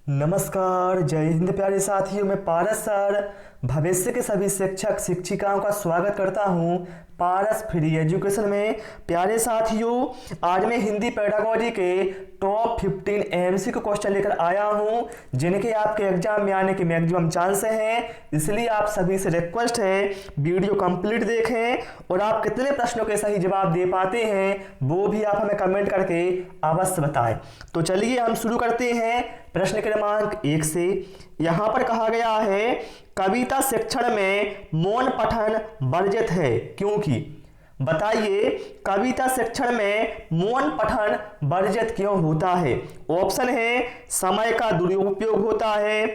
नमस्कार, जय हिंद प्यारे साथियों। मैं पारस सर भविष्य के सभी शिक्षक शिक्षिकाओं का स्वागत करता हूं पारस फ्री एजुकेशन में। प्यारे साथियों, आज मैं हिंदी पेडागोजी के टॉप 15 एमसीक्यू क्वेश्चन लेकर आया हूं जिनके आपके एग्जाम में आने के मैक्सिमम चांस हैं। इसलिए आप सभी से रिक्वेस्ट है वीडियो कंप्लीट देखें और आप कितने प्रश्नों के सही जवाब दे पाते हैं वो भी आप हमें कमेंट करके अवश्य बताएं। तो चलिए हम शुरू करते हैं प्रश्न क्रमांक 1 से। यहाँ पर कहा गया है कविता शिक्षण में मौन पठन वर्जित है क्योंकि। बताइए कविता शिक्षण में मौन पठन वर्जित क्यों होता है। ऑप्शन है समय का दुरुपयोग होता है,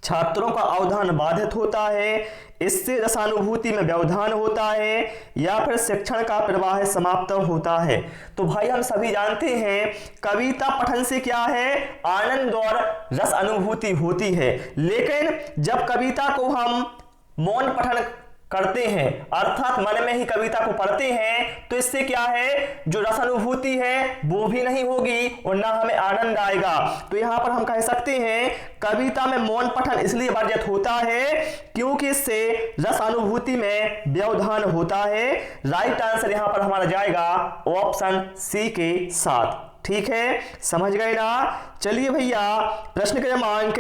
छात्रों का अवधान बाधित होता है, इससे रसानुभूति में व्यवधान होता है, या फिर शिक्षण का प्रवाह समाप्त होता है। तो भाई हम सभी जानते हैं कविता पठन से क्या है, आनंद और रस अनुभूति होती है। लेकिन जब कविता को हम मौन पठन करते हैं अर्थात मन में ही कविता को पढ़ते हैं तो इससे क्या है, जो रस अनुभूति है वो भी नहीं होगी और ना हमें आनंद आएगा। तो यहां पर हम कह सकते हैं कविता में मौन पठन इसलिए वर्जित होता है क्योंकि इससे रस अनुभूति में व्यवधान होता है। राइट आंसर यहां पर हमारा जाएगा ऑप्शन सी के साथ। ठीक है, समझ गए ना। चलिए भैया प्रश्न क्रमांक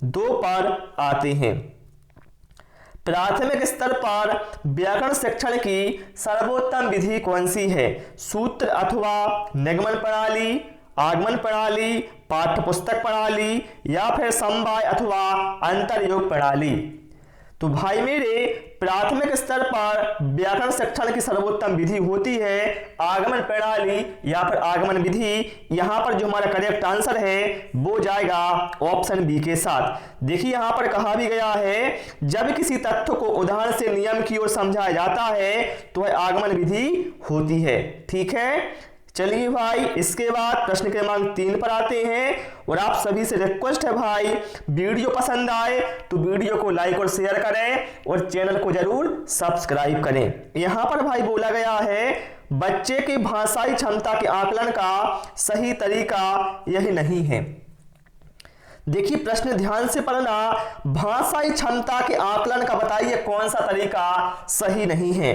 2 पर आते हैं। प्राथमिक स्तर पर व्याकरण शिक्षण की सर्वोत्तम विधि कौन सी है। सूत्र अथवा निगमन प्रणाली, आगमन प्रणाली, पाठ्यपुस्तक प्रणाली, या फिर समवाय अथवा अंतरयोग प्रणाली। तो भाई मेरे प्राथमिक स्तर पर व्याकरण शिक्षण की सर्वोत्तम विधि होती है आगमन प्रणाली या फिर आगमन विधि। यहां पर जो हमारा करेक्ट आंसर है वो जाएगा ऑप्शन बी के साथ। देखिए यहां पर कहा भी गया है जब किसी तथ्य को उदाहरण से नियम की ओर समझाया जाता है तो वह आगमन विधि होती है। ठीक है, चलिए भाई इसके बाद प्रश्न क्रमांक 3 पर आते हैं और आप सभी से रिक्वेस्ट है भाई वीडियो पसंद आए तो वीडियो को लाइक और शेयर करें और चैनल को जरूर सब्सक्राइब करें। यहां पर भाई बोला गया है बच्चे की भाषाई क्षमता के आकलन का सही तरीका यही नहीं है। देखिए प्रश्न ध्यान से पढ़ना, भाषाई क्षमता के आकलन का बताइए कौन सा तरीका सही नहीं है।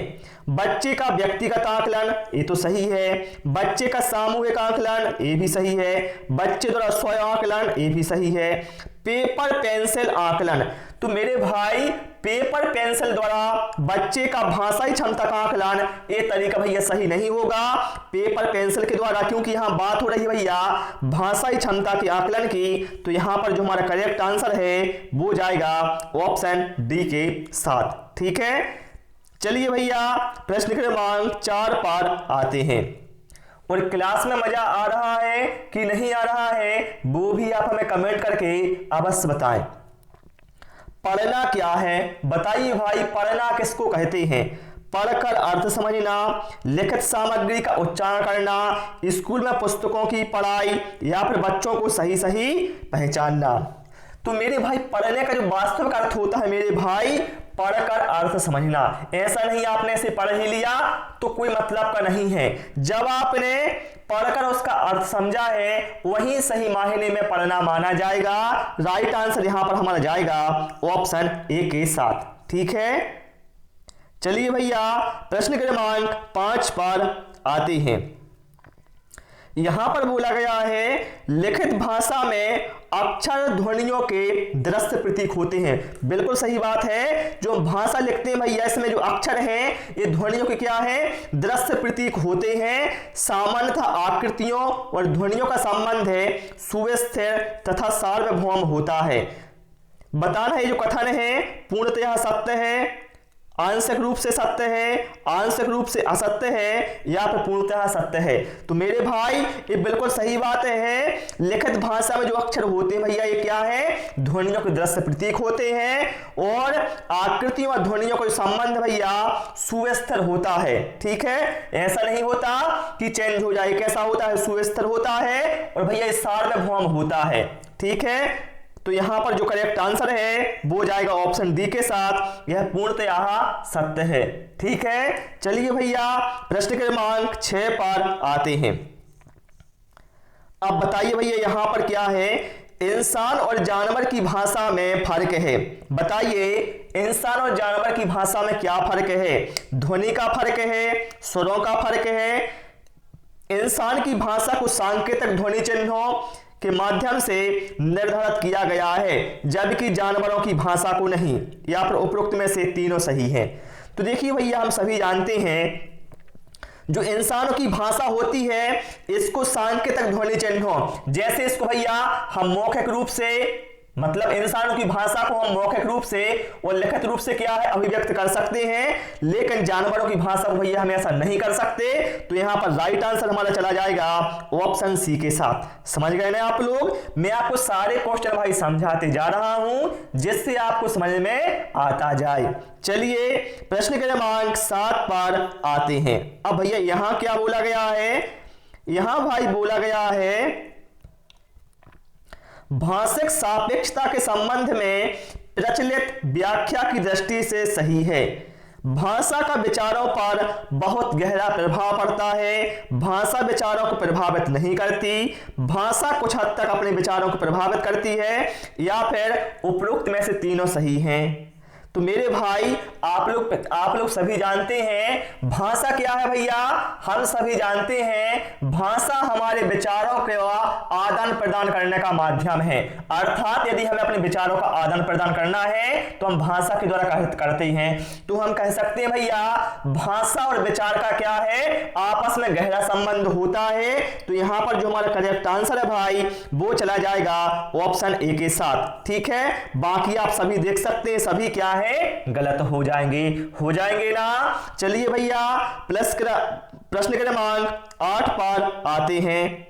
बच्चे का व्यक्तिगत आकलन ये तो सही है, बच्चे का सामूहिक आकलन ये भी सही है, बच्चे द्वारा स्वयं आकलन ये भी सही है, पेपर पेंसिल आकलन। तो मेरे भाई पेपर पेंसिल द्वारा बच्चे का भाषाई क्षमता का आकलन ये तरीका भैया सही नहीं होगा पेपर पेंसिल के द्वारा, क्योंकि यहां बात हो रही है भैया भाषाई क्षमता के आकलन की। तो यहां पर जो हमारा करेक्ट आंसर है वो जाएगा ऑप्शन डी के साथ। ठीक है, चलिए भैया प्रश्न क्रमांक 4 पर आते हैं। और क्लास में मजा आ रहा है कि नहीं आ रहा है वो भी आप हमें कमेंट करके अवश्य बताएं। पढ़ना क्या है बताइए भाई, पढ़ना किसको कहते हैं। पढ़कर अर्थ समझना, लिखित सामग्री का उच्चारण करना, स्कूल में पुस्तकों की पढ़ाई, या फिर बच्चों को सही सही पहचानना। तो मेरे भाई पढ़ने का जो वास्तविक अर्थ होता है मेरे भाई पढ़कर अर्थ समझना। ऐसा नहीं आपने इसे पढ़ ही लिया तो कोई मतलब का नहीं है। जब आपने पढ़कर उसका अर्थ समझा है वही सही मायने में पढ़ना माना जाएगा। राइट आंसर यहां पर हमारा जाएगा ऑप्शन ए के साथ। ठीक है, चलिए भैया प्रश्न क्रमांक 5 पर आते हैं। यहां पर बोला गया है लिखित भाषा में अक्षर ध्वनियों के दृश्य प्रतीक होते हैं। बिल्कुल सही बात है, जो भाषा लिखते हैं भैया इसमें जो अक्षर हैं ये ध्वनियों के क्या है, दृश्य प्रतीक होते हैं। सामान्यतः आकृतियों और ध्वनियों का संबंध है सुस्थिर तथा सार्वभौम होता है। बताना है जो कथन है पूर्णतः सत्य है, आंशिक रूप से सत्य है, आंशिक रूप से असत्य है, या फिर पूर्णतः सत्य है। तो मेरे भाई ये बिल्कुल सही बात है। लिखित भाषा में जो अक्षर होते हैं भैया ये क्या है, ध्वनियों के दृश्य प्रतीक होते हैं और आकृतियों और ध्वनियों का संबंध भैया सुस्थिर होता है। ठीक है, ऐसा नहीं होता कि चेंज हो जाए, कैसा होता है सुस्थिर होता है और भैया सार्वभौम होता है। ठीक है, तो यहां पर जो करेक्ट आंसर है वो जाएगा ऑप्शन डी के साथ, यह पूर्णतः सत्य है। ठीक है, चलिए भैया प्रश्न क्रमांक 6 पर आते हैं। अब बताइए भैया यहां पर क्या है, इंसान और जानवर की भाषा में फर्क है। बताइए इंसान और जानवर की भाषा में क्या फर्क है? ध्वनि का फर्क है, स्वरों का फर्क है। इंसान की भाषा को सांकेतिक ध्वनि चिन्हों के माध्यम से निर्धारित किया गया है, जबकि जानवरों की भाषा को नहीं। या फिर उपरोक्त में से तीनों सही है। तो देखिए भैया, हम सभी जानते हैं जो इंसानों की भाषा होती है इसको सांकेतिक ध्वनि चिन्हों, जैसे इसको भैया हम मौखिक रूप से, मतलब इंसानों की भाषा को हम मौखिक रूप से और लिखित रूप से क्या है अभिव्यक्त कर सकते हैं, लेकिन जानवरों की भाषा को भैया हम ऐसा नहीं कर सकते। तो यहां पर राइट आंसर हमारा चला जाएगा ऑप्शन सी के साथ। समझ गए ना आप लोग? मैं आपको सारे क्वेश्चन भाई समझाते जा रहा हूं जिससे आपको समझ में आता जाए। चलिए प्रश्न क्रमांक 7 पर आते हैं। अब भैया यहां क्या बोला गया है? यहां भाई बोला गया है भाषिक सापेक्षता के संबंध में प्रचलित व्याख्या की दृष्टि से सही है। भाषा का विचारों पर बहुत गहरा प्रभाव पड़ता है, भाषा विचारों को प्रभावित नहीं करती, भाषा कुछ हद तक अपने विचारों को प्रभावित करती है, या फिर उपरोक्त में से तीनों सही हैं। तो मेरे भाई आप लोग सभी जानते हैं भाषा क्या है भैया? हम सभी जानते हैं भाषा हमारे विचारों के आदान प्रदान करने का माध्यम है। अर्थात यदि हमें अपने विचारों का आदान प्रदान करना है तो हम भाषा के द्वारा करते हैं। तो हम कह सकते हैं भैया भाषा और विचार का क्या है, आपस में गहरा संबंध होता है। तो यहां पर जो हमारा करेक्ट आंसर है भाई वो चला जाएगा ऑप्शन ए के साथ। ठीक है, बाकी आप सभी देख सकते हैं सभी क्या है गलत हो जाएंगे ना। चलिए भैया प्रश्न क्रमांक 8 पर आते हैं।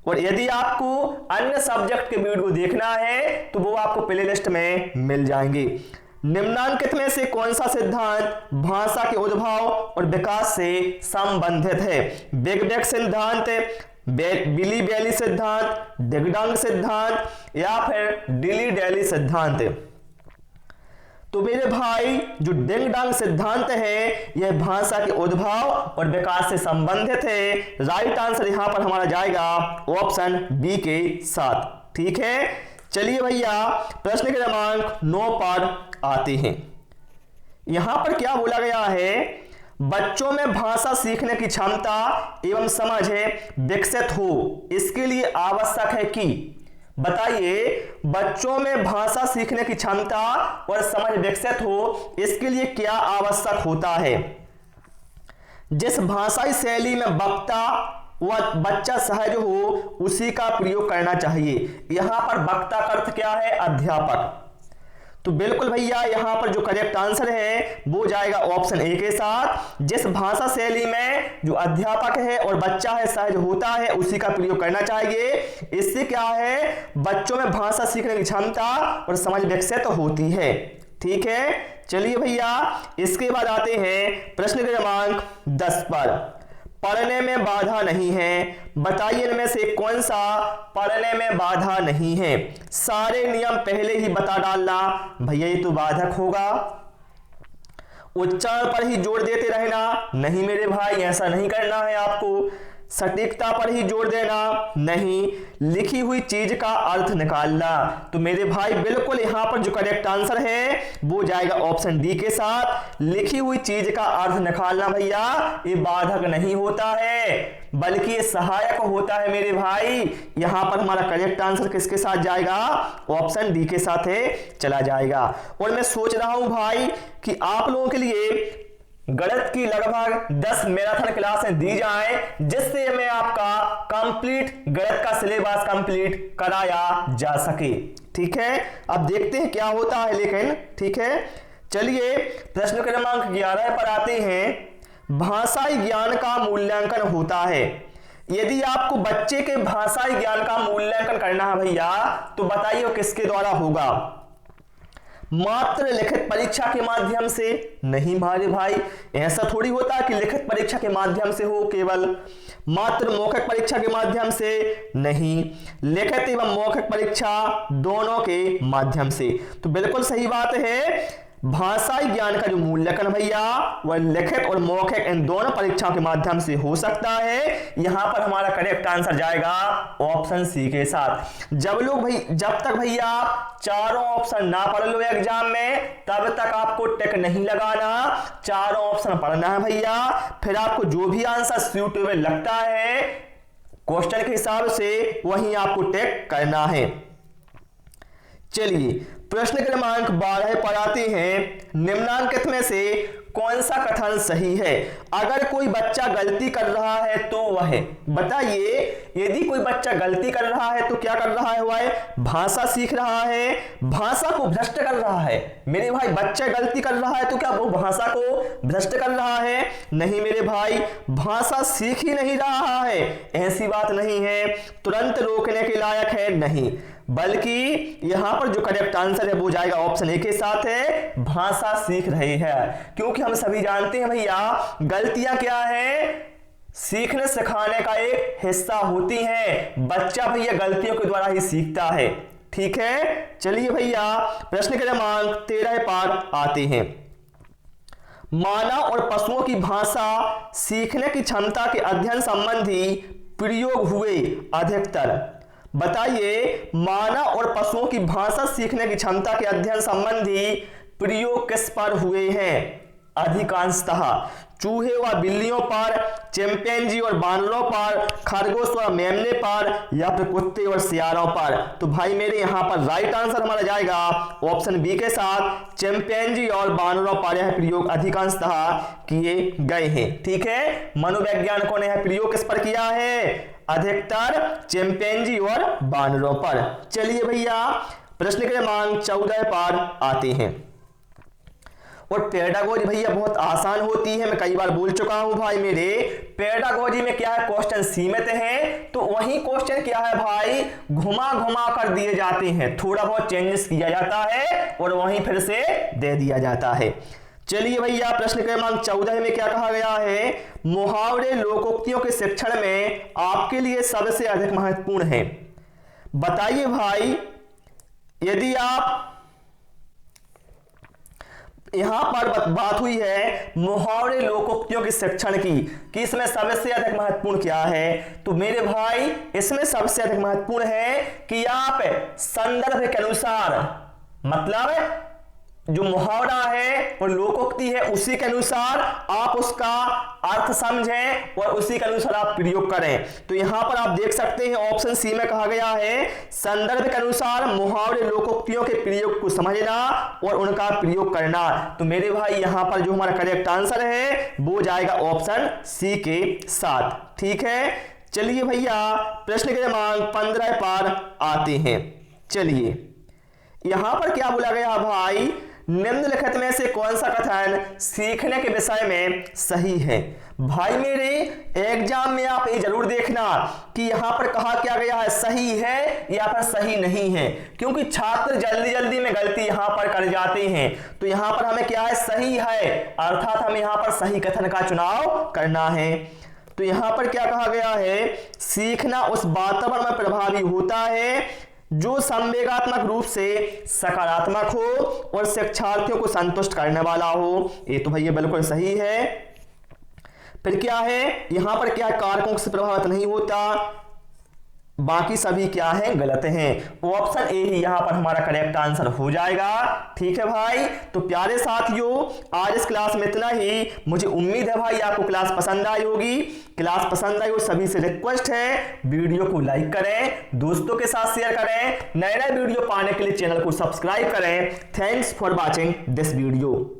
और यदि आपको अन्य सब्जेक्ट के वीडियो देखना है तो वो आपको प्ले लिस्ट में मिल जाएंगे। निम्नांकित में से कौन सा सिद्धांत भाषा के उद्भव और विकास से संबंधित है? बिग बैंग सिद्धांत, बिली बैली सिद्धांत, डिग डंग सिद्धांत, या फिर डिली डैली सिद्धांत? तो मेरे भाई जो डिंग डंग सिद्धांत है यह भाषा के उद्भव और विकास से संबंधित है। राइट आंसर यहां पर हमारा जाएगा ऑप्शन बी के साथ। ठीक है, चलिए भैया प्रश्न क्रमांक 9 पर आते हैं। यहां पर क्या बोला गया है? बच्चों में भाषा सीखने की क्षमता एवं समझ विकसित हो, इसके लिए आवश्यक है कि, बताइए बच्चों में भाषा सीखने की क्षमता और समझ विकसित हो इसके लिए क्या आवश्यक होता है? जिस भाषाई शैली में वक्ता व बच्चा सहज हो उसी का प्रयोग करना चाहिए। यहां पर वक्ता का अर्थ क्या है? अध्यापक। तो बिल्कुल भैया यहां पर जो करेक्ट आंसर है वो जाएगा ऑप्शन ए के साथ। जिस भाषा शैली में जो अध्यापक है और बच्चा है सहज होता है उसी का प्रयोग करना चाहिए। इससे क्या है बच्चों में भाषा सीखने की क्षमता और समझ विकसित होती है। ठीक है, चलिए भैया इसके बाद आते हैं प्रश्न क्रमांक 10 पर। पढ़ने में बाधा नहीं है, बताइए इनमें से कौन सा पढ़ने में बाधा नहीं है? सारे नियम पहले ही बता डालना, भैया ये तो बाधक होगा। उच्चारण पर ही जोर देते रहना, नहीं मेरे भाई ऐसा नहीं करना है आपको। सटीकता पर ही जोर देना, नहीं। लिखी हुई चीज का अर्थ निकालना, तो मेरे भाई बिल्कुल यहां पर जो करेक्ट आंसर है वो जाएगा ऑप्शन डी के साथ। लिखी हुई चीज का अर्थ निकालना भैया ये बाधक नहीं होता है बल्कि ये सहायक होता है मेरे भाई। यहां पर हमारा करेक्ट आंसर किसके साथ जाएगा? ऑप्शन डी के साथ है चला जाएगा। और मैं सोच रहा हूं भाई कि आप लोगों के लिए गणित की लगभग 10 मैराथन क्लासें दी जाएं जिससे मैं आपका कंप्लीट गणित का सिलेबस कंप्लीट कराया जा सके। ठीक है, अब देखते हैं क्या होता है लेकिन। ठीक है, चलिए प्रश्न क्रमांक 11 पर आते हैं। भाषाई ज्ञान का मूल्यांकन होता है। यदि आपको बच्चे के भाषाई ज्ञान का मूल्यांकन करना है भैया तो बताइए वो किसके द्वारा होगा? मात्र लिखित परीक्षा के माध्यम से? नहीं भाई भाई ऐसा थोड़ी होता है कि लिखित परीक्षा के माध्यम से हो केवल। मात्र मौखिक परीक्षा के माध्यम से? नहीं, लिखित एवं मौखिक परीक्षा दोनों के माध्यम से। तो बिल्कुल सही बात है, भाषाई ज्ञान का जो मूल्यांकन भैया वह लिखित और मौखिक इन दोनों परीक्षाओं के माध्यम से हो सकता है। यहां पर हमारा करेक्ट आंसर जाएगा ऑप्शन सी के साथ। जब तक भैया चारों ऑप्शन ना पढ़ लो एग्जाम में तब तक आपको टिक नहीं लगाना, चारों ऑप्शन पढ़ना है भैया। फिर आपको जो भी आंसर सूटेबल लगता है क्वेश्चन के हिसाब से वही आपको टिक करना है। चलिए प्रश्न क्रमांक 12 पर आते हैं। निम्नांकित में से कौन सा कथन सही है? अगर कोई बच्चा गलती कर रहा है तो वह, बताइए, यदि कोई बच्चा गलती कर रहा है तो क्या कर रहा है? वह भाषा सीख रहा है, भाषा को भ्रष्ट कर रहा है। मेरे भाई बच्चा गलती कर रहा है तो क्या वो भाषा को भ्रष्ट कर रहा है? नहीं मेरे भाई, भाषा सीख ही नहीं रहा है, ऐसी बात नहीं है, तुरंत रोकने के लायक है नहीं, बल्कि यहां पर जो करेक्ट आंसर है वो जाएगा ऑप्शन ए के साथ है, भाषा सीख रही है। क्योंकि हम सभी जानते हैं भैया गलतियां क्या है, सीखने सिखाने का एक हिस्सा होती हैं। बच्चा भैया गलतियों के द्वारा ही सीखता है। ठीक है, चलिए भैया प्रश्न क्रमांक 13 पर आते हैं। मानव और पशुओं की भाषा सीखने की क्षमता के अध्ययन संबंधी प्रयोग हुए अधिकतर, बताइए मानव और पशुओं की भाषा सीखने की क्षमता के अध्ययन संबंधी प्रयोग किस पर हुए हैं? अधिकांशतः चूहे व बिल्लियों पर, चिंपैंजी और बानरों पर, खरगोश व मेमने पर, या फिर कुत्ते और सियारों पर। तो भाई मेरे यहाँ पर राइट आंसर हमारा जाएगा ऑप्शन बी के साथ, चिंपैंजी और बानरों पर यह प्रयोग अधिकांशतः किए गए हैं। ठीक है, मनोवैज्ञानिकों ने यह प्रयोग किस पर किया है? अधिकतर चिंपैंजी और बानरों पर। चलिए भैया प्रश्न क्रमांक 14 पर आते हैं। और पेडागोजी भैया बहुत आसान होती है, मैं कई बार बोल चुका हूं भाई मेरे। पेडागोजी में क्या है, क्वेश्चन सीमित हैं, तो वही क्वेश्चन क्या है भाई, घुमा घुमा कर दिए जाते हैं, थोड़ा बहुत चेंजेस किया जाता है और वहीं फिर से दे दिया जाता है। चलिए भैया प्रश्न क्रमांक 14 में क्या कहा गया है? मुहावरे लोकोक्तियों के शिक्षण में आपके लिए सबसे अधिक महत्वपूर्ण है। बताइए भाई, यदि आप यहां पर बात हुई है मुहावरे लोकोक्तियों के शिक्षण की कि इसमें सबसे अधिक महत्वपूर्ण क्या है, तो मेरे भाई इसमें सबसे अधिक महत्वपूर्ण है कि आप संदर्भ के अनुसार, मतलब जो मुहावरा है और लोकोक्ति है उसी के अनुसार आप उसका अर्थ समझें और उसी के अनुसार आप प्रयोग करें। तो यहां पर आप देख सकते हैं ऑप्शन सी में कहा गया है संदर्भ के अनुसार मुहावरे लोकोक्तियों के प्रयोग को समझना और उनका प्रयोग करना। तो मेरे भाई यहां पर जो हमारा करेक्ट आंसर है वो जाएगा ऑप्शन सी के साथ। ठीक है, चलिए भैया प्रश्न क्रमांक 15 पर आते हैं। चलिए यहां पर क्या बोला गया भाई, निम्नलिखित में से कौन सा कथन सीखने के विषय में सही है? भाई मेरे एग्जाम में आप ये जरूर देखना कि यहां पर कहा क्या गया है, सही है या फिर सही नहीं है, क्योंकि छात्र जल्दी जल्दी में गलती यहां पर कर जाते हैं। तो यहां पर हमें क्या है, सही है, अर्थात हमें यहां पर सही कथन का चुनाव करना है। तो यहां पर क्या कहा गया है, सीखना उस वातावरण में प्रभावी होता है जो संवेगात्मक रूप से सकारात्मक हो और शिक्षार्थियों को संतुष्ट करने वाला हो। ये तो भैया बिल्कुल सही है। फिर क्या है, यहां पर क्या कारकों से प्रभावित नहीं होता, बाकी सभी क्या है, गलत हैं। ऑप्शन ए ही यहां पर हमारा करेक्ट आंसर हो जाएगा। ठीक है भाई, तो प्यारे साथियों आज इस क्लास में इतना ही। मुझे उम्मीद है भाई आपको क्लास पसंद आई होगी। क्लास पसंद आई हो सभी से रिक्वेस्ट है वीडियो को लाइक करें, दोस्तों के साथ शेयर करें, नए नए वीडियो पाने के लिए चैनल को सब्सक्राइब करें। Thanks for watching this video.